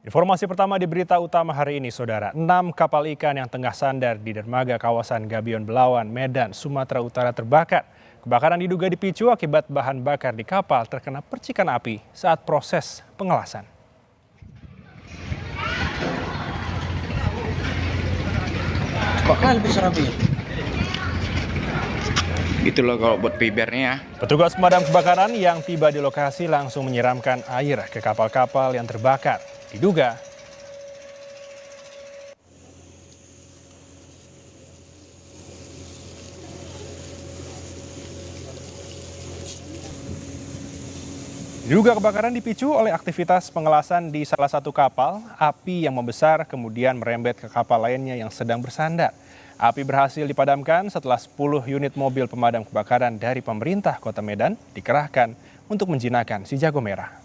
Informasi pertama di berita utama hari ini, Saudara. 6 kapal ikan yang tengah sandar di dermaga kawasan Gabion Belawan, Medan, Sumatera Utara terbakar. Kebakaran diduga dipicu akibat bahan bakar di kapal terkena percikan api saat proses pengelasan. Bakal besar api. Gitu loh kalau buat pibernya ya. Petugas pemadam kebakaran yang tiba di lokasi langsung menyiramkan air ke kapal-kapal yang terbakar. Diduga kebakaran dipicu oleh aktivitas pengelasan di salah satu kapal. Api yang membesar kemudian merembet ke kapal lainnya yang sedang bersandar. Api berhasil dipadamkan setelah 10 unit mobil pemadam kebakaran dari pemerintah Kota Medan dikerahkan untuk menjinakkan si jago merah.